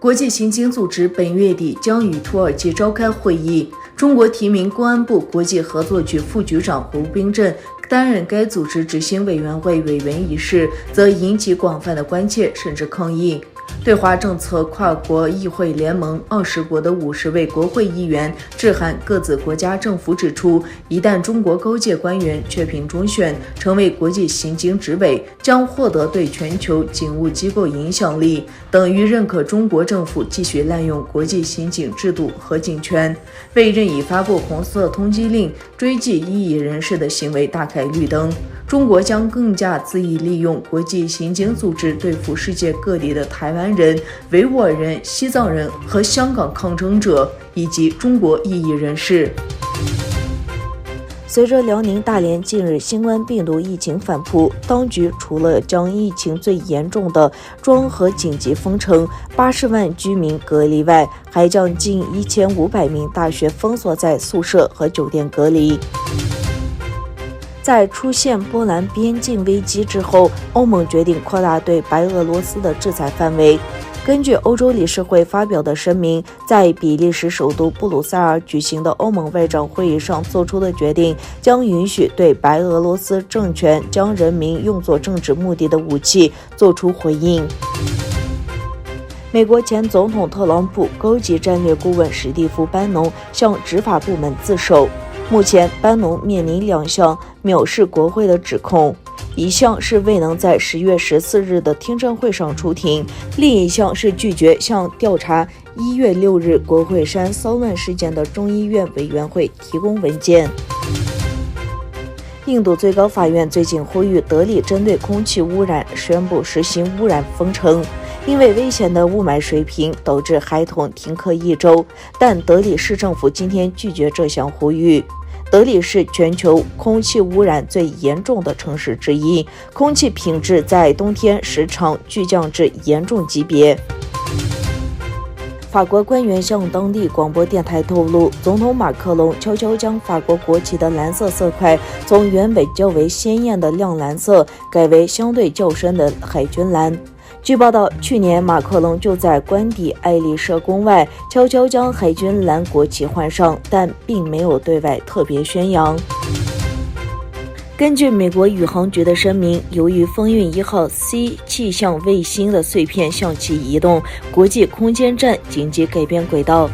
国际刑警组织本月底将与土耳其召开会议，中国提名公安部国际合作局副局长胡冰镇担任该组织执行委员会委员一事，则引起广泛的关切甚至抗议。对华政策跨国议会联盟20国的50位国会议员致函各自国家政府，指出一旦中国高阶官员确评中选成为国际刑警执委，将获得对全球警务机构影响力，等于认可中国政府继续滥用国际刑警制度和警权，为任意发布红色通缉令追缉异议人士的行为大开绿灯。中国将更加恣意利用国际刑警组织对付世界各地的台湾人、维吾尔人、西藏人和香港抗争者以及中国异议人士。随着辽宁大连近日新冠病毒疫情反扑，当局除了将疫情最严重的庄河紧急封城，80万居民隔离外，还将近1500名大学封锁在宿舍和酒店隔离。在出现波兰边境危机之后，欧盟决定扩大对白俄罗斯的制裁范围。根据欧洲理事会发表的声明，在比利时首都布鲁塞尔举行的欧盟外长会议上做出的决定，将允许对白俄罗斯政权将人民用作政治目的的武器做出回应。美国前总统特朗普高级战略顾问史蒂夫·班农向执法部门自首。目前，班农面临2项藐视国会的指控，一项是未能在10月14日的听证会上出庭，另一项是拒绝向调查1月6日国会山骚乱事件的众议院委员会提供文件。印度最高法院最近呼吁德里针对空气污染宣布实行污染封城，因为危险的雾霾水平导致孩童停课1周，但德里市政府今天拒绝这项呼吁。德里是全球空气污染最严重的城市之一，空气品质在冬天时常巨降至严重级别。法国官员向当地广播电台透露，总统马克龙悄悄将法国国旗的蓝色色块从原本较为鲜艳的亮蓝色改为相对较深的海军蓝。据报道，去年马克龙就在官邸爱丽舍宫外悄悄将海军蓝国旗换上，但并没有对外特别宣扬。根据美国宇航局的声明，由于风运1号 C 气象卫星的碎片向其移动，国际空间站紧急改变轨道。